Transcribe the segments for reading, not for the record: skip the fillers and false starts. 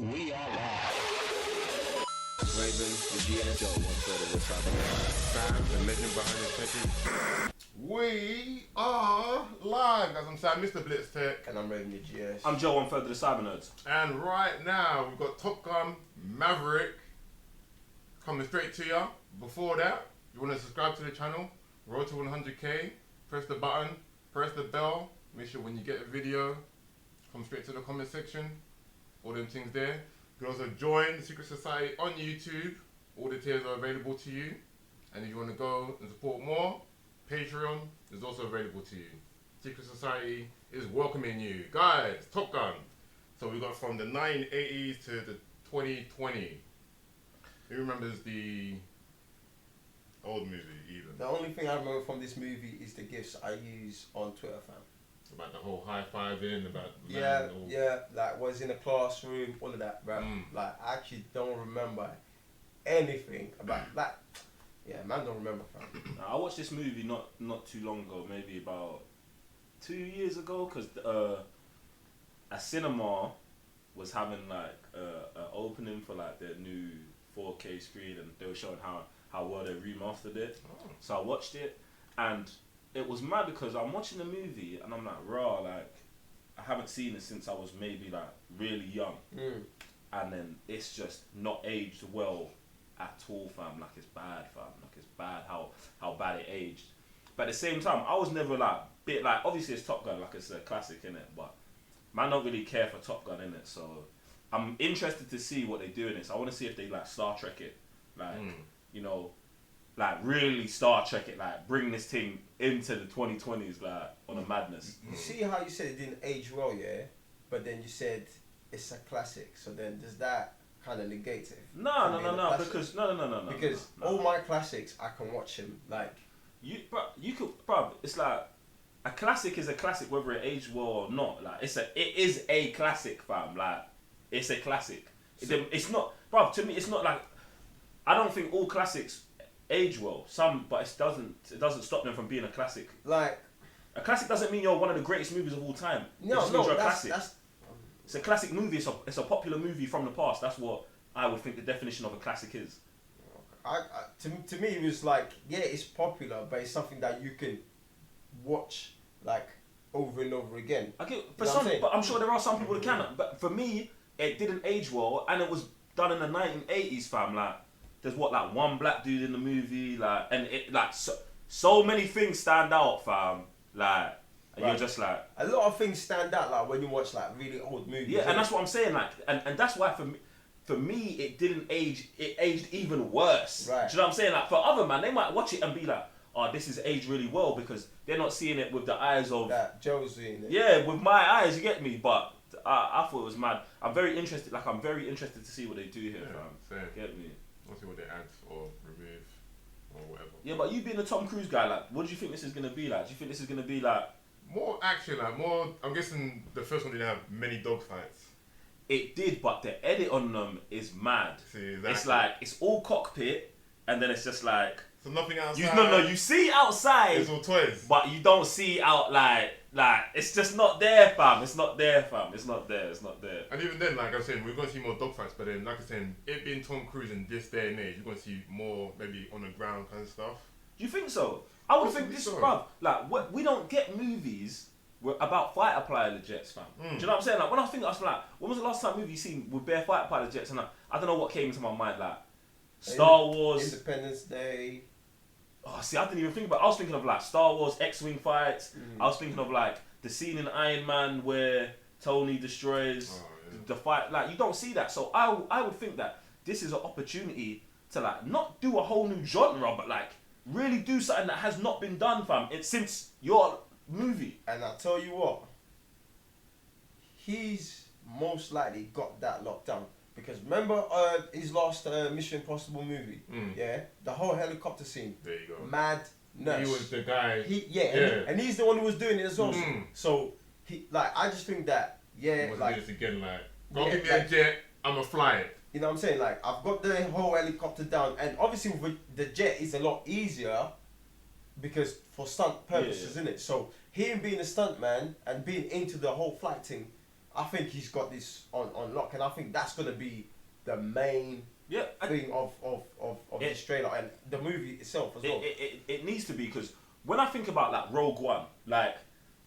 We are live. Raven, the GS, Joe, one third of the Sam, the legend behind the picture. We are live, guys. I'm Sam, Mr. Blitz Tech. And I'm Raven, the GS. I'm Joe, one third of the Cyber Nerds. And right now, we've got Top Gun Maverick coming straight to you. Before that, you want to subscribe to the channel, roll to 100k, press the button, press the bell, make sure when you get a video, come straight to the comment section, all them things there. You can also join the Secret Society on YouTube. All the tiers are available to you. And if you want to go and support more, Patreon is also available to you. Secret Society is welcoming you. Guys, Top Gun. So we got from the 1980s to the 2020. Who remembers the old movie even? The only thing I remember from this movie is the gifts I use on Twitter, fam. About the whole high-fiving, about... Yeah, like was in a classroom, all of that, bro. Like, I actually don't remember anything about that. Yeah, man, don't remember, fam. I watched this movie not too long ago, maybe about 2 years ago, because a cinema was having like an opening for like their new 4K screen, and they were showing how well they remastered it. So I watched it, and it was mad because I'm watching the movie and I'm like, raw, like I haven't seen it since I was maybe like really young, and then it's just not aged well at all, fam. Like it's bad, fam. Like it's bad how bad it aged. But at the same time, I was never like bit like, obviously it's Top Gun, like it's a classic, innit, but man don't really care for Top Gun, innit. So I'm interested to see what they do in it. So I want to see if they like Star Trek it, like you know, like really Star Trek it, like bring this thing into the 2020s, like on a madness. You see how you said it didn't age well, yeah? But then you said it's a classic, so then does that kind of negate it? No, because all my classics, I can watch them, like... You could, it's like, a classic is a classic whether it aged well or not. Like, it is a classic, fam. Like, it's a classic. It's not, to me, it's not like, I don't think all classics age well. Some, but it doesn't stop them from being a classic. Like, a classic doesn't mean you're one of the greatest movies of all time. No, That's it's a classic movie. It's a popular movie from the past. That's what I would think the definition of a classic is. To me, it was like, yeah, it's popular, but it's something that you can watch like over and over again. Okay, for some, but I'm sure there are some people that can. But for me, it didn't age well, and it was done in the 1980s, fam. Like, there's like one black dude in the movie, like, and it like so many things stand out, fam. Like, and you're just like, a lot of things stand out, like when you watch like really old movies. Yeah, and that's what I'm saying, like, and that's why for me, it didn't age. It aged even worse. Right. Do you know what I'm saying? Like, for other man, they might watch it and be like, "Oh, this is aged really well," because they're not seeing it with the eyes of that Joe's seeing it. Yeah, with my eyes, you get me. But I thought it was mad. I'm very interested. Like, I'm very interested to see what they do here, fam. Same. Get me? I'll see what they add or remove or whatever. Yeah, but you being a Tom Cruise guy, like, what do you think this is gonna be like? Do you think this is gonna be like more action? Like more. I'm guessing the first one didn't have many dogfights. It did, but the edit on them is mad. See, exactly. It's like, it's all cockpit, and then it's just like... So nothing outside? You see outside. It's all toys. But you don't see out like, it's just not there, fam. It's not there, fam. It's not there. And even then, like I was saying, we're going to see more dogfights, but then, like I was saying, it being Tom Cruise in this day and age, you're going to see more, maybe on the ground kind of stuff. Do you think so? I would think this, so. bruv, like, we don't get movies about fighter pilot jets, fam. Do you know what I'm saying? Like, when I think, I was like, when was the last time movie you seen with bare fighter pilot jets? And I don't know what came into my mind, like, Star Wars, Independence Day. Oh, see, I didn't even think about it. I was thinking of like Star Wars X-Wing fights. I was thinking of like the scene in Iron Man where Tony destroys the fight. Like, you don't see that. So I would think that this is an opportunity to like not do a whole new genre, but like really do something that has not been done, fam. It's since your movie. And I tell you what, he's most likely got that locked down. Because remember his last Mission Impossible movie? Yeah? The whole helicopter scene. There you go. Madness. He was the guy. And he's the one who was doing it as well. So, I just think that, He like... this again, like, go give me a jet, I'ma fly it. You know what I'm saying? Like, I've got the whole helicopter down. And obviously, with the jet is a lot easier because for stunt purposes, isn't it? So, him being a stunt man and being into the whole flight thing, I think he's got this on lock, and I think that's gonna be the main thing of this trailer and the movie itself as well. It needs to be, because when I think about like Rogue One, like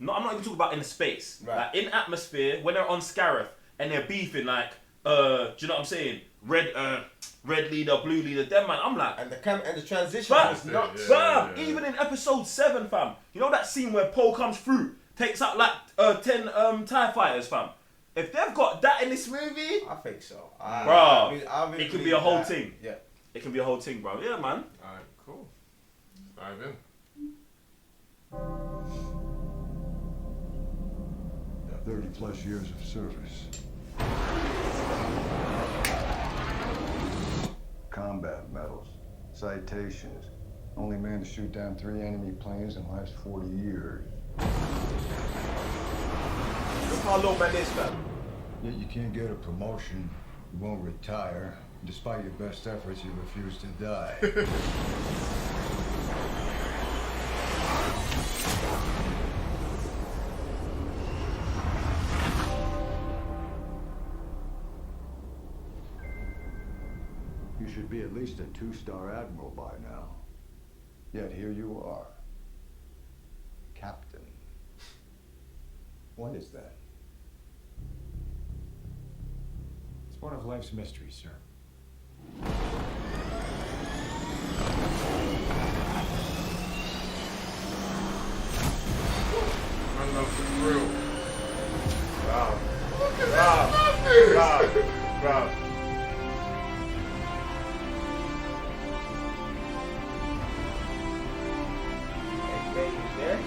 I'm not even talking about in space, right. Like in atmosphere when they're on Scarif and they're beefing like do you know what I'm saying? Red leader, blue leader, them man. I'm like, and the transition was nuts. Even in episode 7, fam, you know that scene where Poe comes through, takes out like 10 TIE fighters, fam. If they've got that in this movie, I think so. Bro, I really it could be a whole that. thing. Yeah. It can be a whole thing, bro. Yeah, man. Alright, cool. Let's dive in. 30 plus years of service. Combat medals, citations. Only man to shoot down 3 enemy planes in the last 40 years. Look how low man is, man. Yet you can't get a promotion, you won't retire. Despite your best efforts, you refuse to die. You should be at least a 2-star admiral by now. Yet here you are. Captain. What is that? It's one of life's mysteries, sir. Man loves the thrill. Wow. Look at that. Wow. There.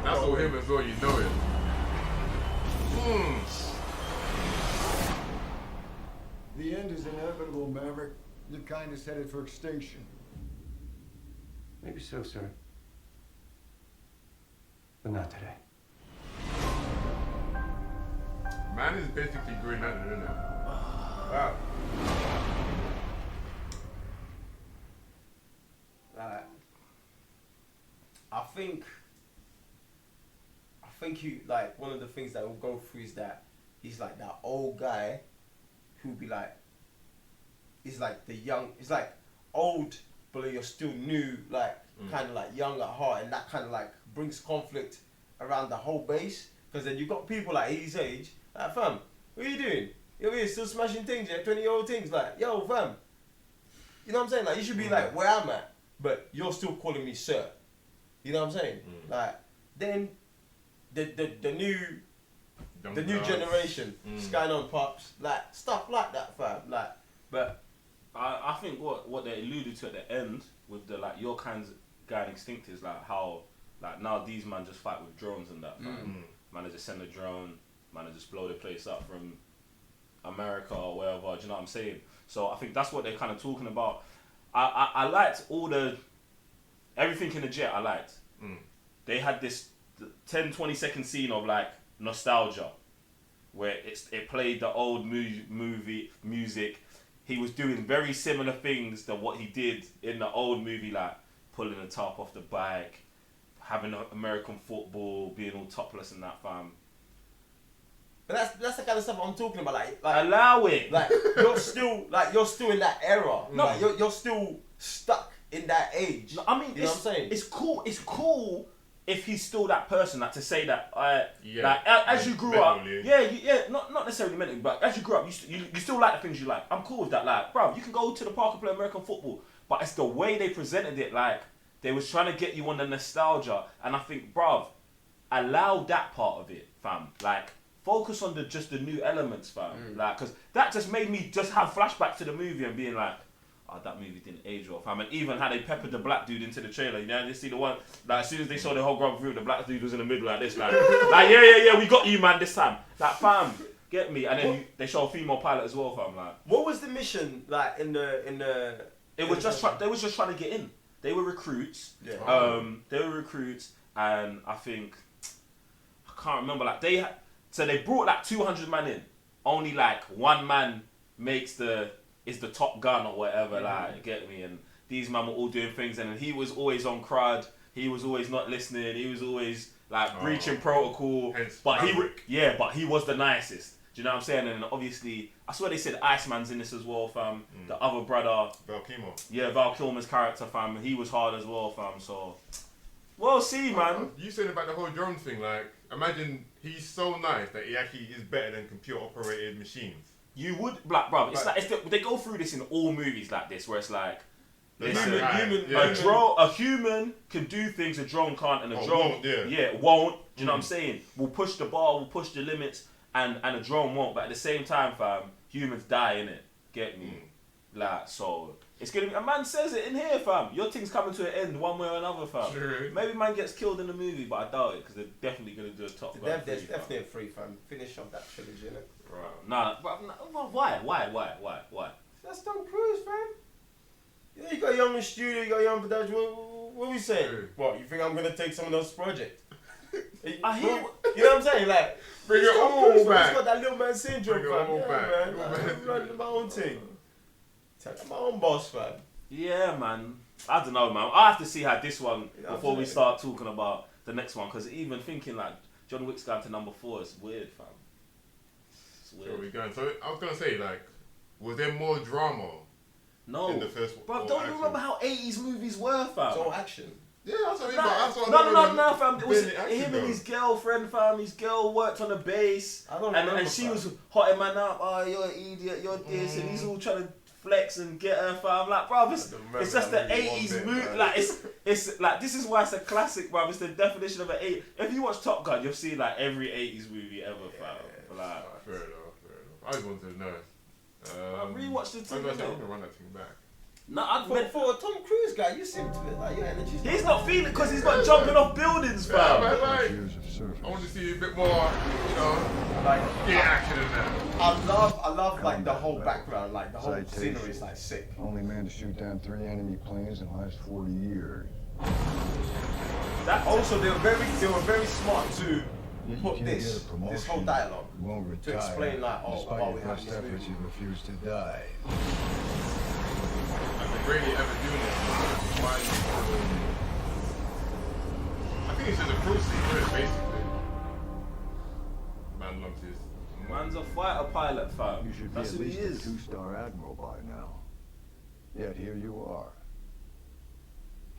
That's all him as well, you know it. The end is inevitable, Maverick. Your kind is headed for extinction. Maybe so, sir. But not today. Man is basically Green Lantern, isn't it? Wow. I think you like one of the things that will go through is that he's like that old guy who'll be like, he's like the young, he's like old but you're still new, like kind of like young at heart, and that kind of like brings conflict around the whole base, because then you got people like his age like, fam, what are you doing? You're here still smashing things, yeah, 20-year-old things, like, yo fam, you know what I'm saying, like you should be like where I'm at, but you're still calling me sir, you know what I'm saying, like then the new generation, Skyline Pops, like stuff like that, fam. Like, but I think what they alluded to at the end with the like your kind's guy instinct is like how like now these man just fight with drones and that, fam. Man, just send a drone, man, just blow the place up from America or wherever. Do you know what I'm saying? So I think that's what they're kind of talking about. I liked everything in the jet. I liked. They had this 10-20 second scene of like nostalgia where it played the old movie music. He was doing very similar things to what he did in the old movie, like pulling the top off the bike, having American football, being all topless and that, fam. But that's the kind of stuff I'm talking about. Like allow it. Like you're still in that era. No, like, you're still stuck in that age. No, I mean, you know what I'm saying? It's cool. It's cool if he's still that person, like to say that. Like as you grew up, not necessarily mentally, but as you grew up, you still like the things you like. I'm cool with that. Like, bro, you can go to the park and play American football, but it's the way they presented it. Like they was trying to get you on the nostalgia, and I think, bruv, allow that part of it, fam. Like, focus on just the new elements, fam. Like, cause that just made me just have flashbacks to the movie and being like, oh, that movie didn't age well, fam. And even how they peppered the black dude into the trailer, you know, they see the one, like, as soon as they saw the whole grub through, the black dude was in the middle like this, like yeah, we got you, man, this time. Like, fam, Get me? And then they show a female pilot as well, fam. Like, What was the mission like in the? it was just they was just trying to get in. They were recruits. Yeah. They were recruits, and I think I can't remember. Like they brought like 200 man in. Only like one man is the top gun or whatever. Like, get me? And these men were all doing things, and he was always on crud. He was always not listening. He was always like breaching protocol. But he was the nicest. Do you know what I'm saying? And obviously, I swear they said Iceman's in this as well, fam. The other brother, Val Kilmer's character, fam. He was hard as well, fam. So, we'll see, man. You saying about the whole drone thing, like, imagine he's so nice that he actually is better than computer-operated machines. You would, like, bro. They go through this in all movies like this, where it's like, listen, a human can do things a drone can't, and a drone won't. Do you know what I'm saying? We'll push the bar, we'll push the limits, and a drone won't. But at the same time, fam, humans die in it. Get me? Like, so it's gonna be. A man says it in here, fam. Your thing's coming to an end one way or another, fam. True. Maybe man gets killed in the movie, but I doubt it because they're definitely gonna do a Top Gun. There's definitely a 3, fam. Finish off that trilogy, innit? Right. Nah, but why? That's Tom Cruise, fam. Yeah, you got young in studio, you got young production. What are we saying? What, you think I'm gonna take someone else's project? I hear. You know what I'm saying? Like, Bring it Tom all Cruise, back. He's got that little man syndrome, Bring it fam. all Yeah, back. man. I'm running my own thing. I'm my own boss, fam. Yeah, man. I don't know, man. I have to see how this one You know before we what I'm start talking about the next one, because even thinking like John Wick's going to number 4 is weird, fam. It's Where are we weird. going? So I was gonna say, like, was there more drama No, in the first one? bro. or Don't you action? remember how 80s movies were, fam? It's all action. Yeah, that's what I mean. Nah, But that's what I don't no, fam. It was barely action, him though. and his girlfriend, fam. His girl worked on the base, I don't and remember, she fam. was hotting man up. Oh, you're an idiot. You're this, and he's all trying to flex and get her, fam. Like, bro, it's just the 80s movie. Like, it's like, this is why it's a classic, bro. It's the definition of an 80s. If you watch Top Gun, you'll see like every 80s movie ever, fam. Like, Fair enough. I just wanted to know. I rewatched the I'm thing. gonna run that thing back. No, I'd For a Tom Cruise guy, you seem to be like your energy's He's not feeling because he's not jumping off buildings, Yeah, fam. man, like, Years of service. I want to see a bit more, you know, like. get action in that. I love like the whole background, like the whole Citation. scenery is like sick. Only man to shoot down 3 enemy planes in the last 40 years. That Also, they were very smart to You put can't get a this promotion. whole dialogue. You won't retire. explain, like, Despite oh, your we have best this efforts, movie. you refuse to die. If they really ever doing it, why I think it's just a crew secret, basically. Man loves his. man's a fighter pilot, fam. You should be That's at who he least is. a 2-star admiral by now. Yet here you are.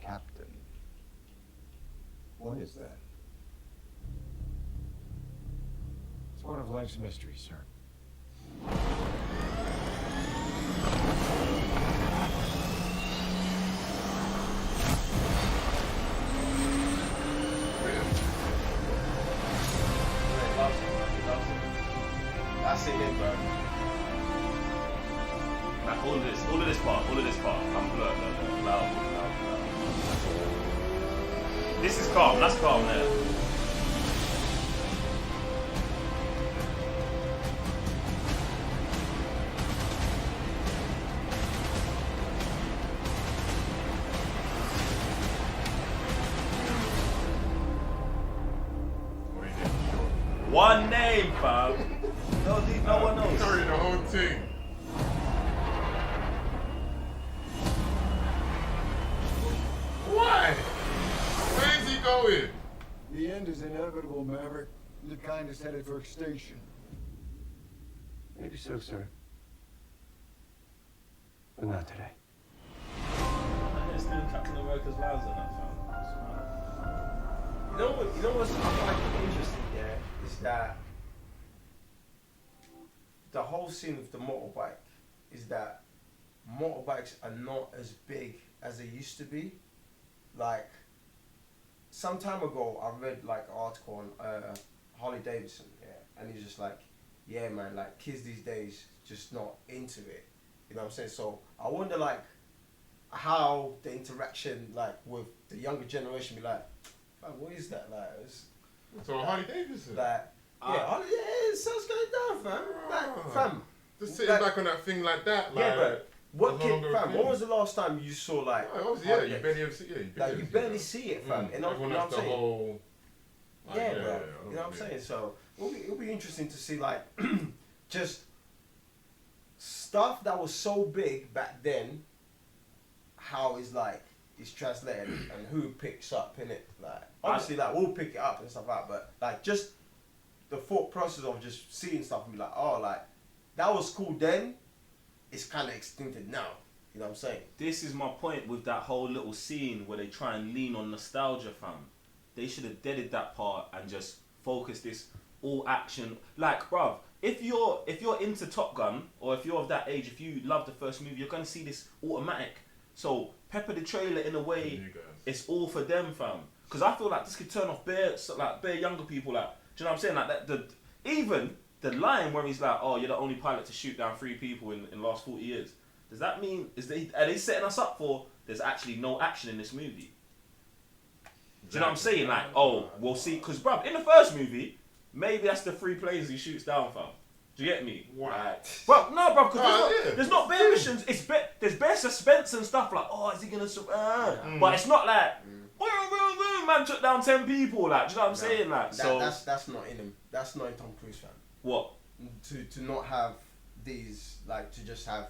Captain. What is that? It's one of life's mysteries, sir. That's it, then, bro. Like all of this part. I'm blurred, loud. This is calm. That's calm there. What he did for sure. One name, fam. No one knows. Sorry, the whole thing. Why? Where is he going? The end is inevitable, Maverick. The kind is headed for extinction. Maybe so, sir. But not today. It's still Captain America's lives in that, fam. You know what's I find interesting, yeah, is that the whole scene with the motorbike is that motorbikes are not as big as they used to be. Like, some time ago, I read like an article on Harley Davidson, yeah, and he's just like, yeah, man, like kids these days just not into it. You know what I'm saying? So I wonder like how the interaction like with the younger generation be like, "Man, what is that like?" It's, So Harley Davidson. like, yeah, Harley, yeah, the sun's going down, fam. Like, fam. Just sitting like- back on that thing like that. Like, Yeah, but what that's no kid, longer a fam? thing. When was the last time you saw like? Oh, obviously, hard yeah, you days? barely ever see it. Like you barely see it, fam. And Everyone you know has what I'm the saying? whole. Like, Yeah, bro. I You don't know what I'm see it. saying? So it'll be interesting to see like just stuff that was so big back then. How is like it's translated and who picks up in it? Like obviously, like we'll pick it up and stuff like that, but like just the thought process of just seeing stuff and be like, oh, like that was cool then. It's kind of extincted now. You know what I'm saying? This is my point with that whole little scene where they try and lean on nostalgia, fam. They should have deaded that part and just focus this all action. Like, bruv, if you're into Top Gun or if you're of that age, if you love the first movie, you're gonna see this automatic. So pepper the trailer in a way. You guys. It's all for them, fam. Because I feel like this could turn off bare younger people. Like, do you know what I'm saying? Like that. Even the line where he's like, "Oh, you're the only pilot to shoot down 3 people in the last 40 years." Does that mean are they setting us up for there's actually no action in this movie? Do you know what I'm saying? Like, oh, we'll see. Because, bruv, in the first movie, maybe that's the 3 planes he shoots down, fam. Do you get me? Wow. Like, bro, no, bro, because Yeah. there's not bare missions. There's bare suspense and stuff like, oh, is he gonna? But it's not like, man took down 10 people. Like, do you know what I'm saying? Like, so that's not in him. That's not in Tom Cruise, fam. what? To not have these like to just have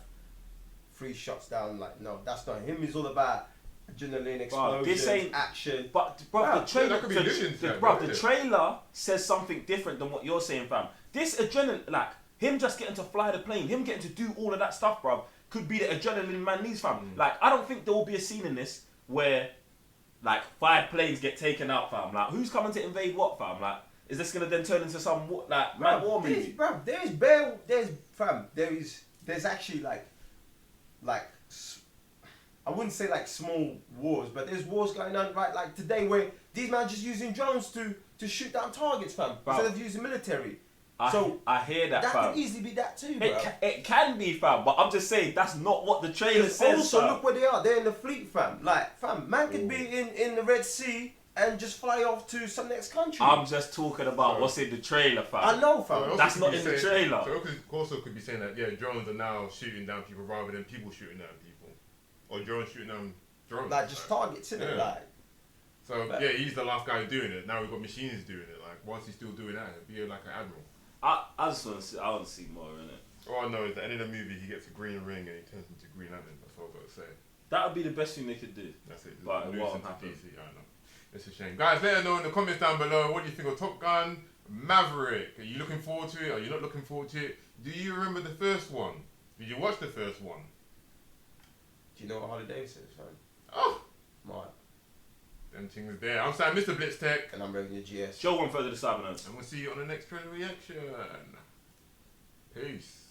3 shots down. Like no, that's not him. He's all about adrenaline, explosions, this ain't- action. But bro, Wow, the trailer, that could be illusions, the, like, bro, isn't the it? trailer says something different than what you're saying, fam. This adrenaline, like him just getting to fly the plane, him getting to do all of that stuff, bro, could be the adrenaline man needs, fam. Like I don't think there will be a scene in this where like 5 planes get taken out, fam. Like who's coming to invade what, fam? Like is this gonna then turn into some like mad war movie? Bro, there's actually like I wouldn't say like small wars, but there's wars going on right like today where these men are just using drones to shoot down targets, fam, Bro. instead of using military. I hear that, That fam. could easily be that too, bro. It can be, fam, but I'm just saying that's not what the trailer says. Also, fam. look where they are. They're in the fleet, fam. Like, fam, man could be in the Red Sea and just fly off to some next country. I'm just talking about what's in the trailer, fam. I know, So fam. it also That's could not be in the saying- trailer. So it also could be saying that drones are now shooting down people rather than people shooting down people, or drones shooting down drones. Like, just targets, innit? Yeah. Like, So But- yeah, he's the last guy doing it. Now we've got machines doing it. Like, once he's still doing that, it'd be like an admiral. I just want to see. I want to see more in it. All I know is at the end of the movie, he gets a green ring and he turns into Green Lantern. That's all I've got to say. That would be the best thing they could do. That's it. But Lose what into happened? DC. I don't know. It's a shame. Guys, let us know in the comments down below. What do you think of Top Gun Maverick? Are you looking forward to it? Are you not looking forward to it? Do you remember the first one? Did you watch the first one? do you know what Harley Davidson is, fam? Oh, Mark. them things there. I'm saying Mr. Blitz Tech. And I'm bringing your GS. Show one further to Cybernotes. And we'll see you on the next trailer reaction. Peace.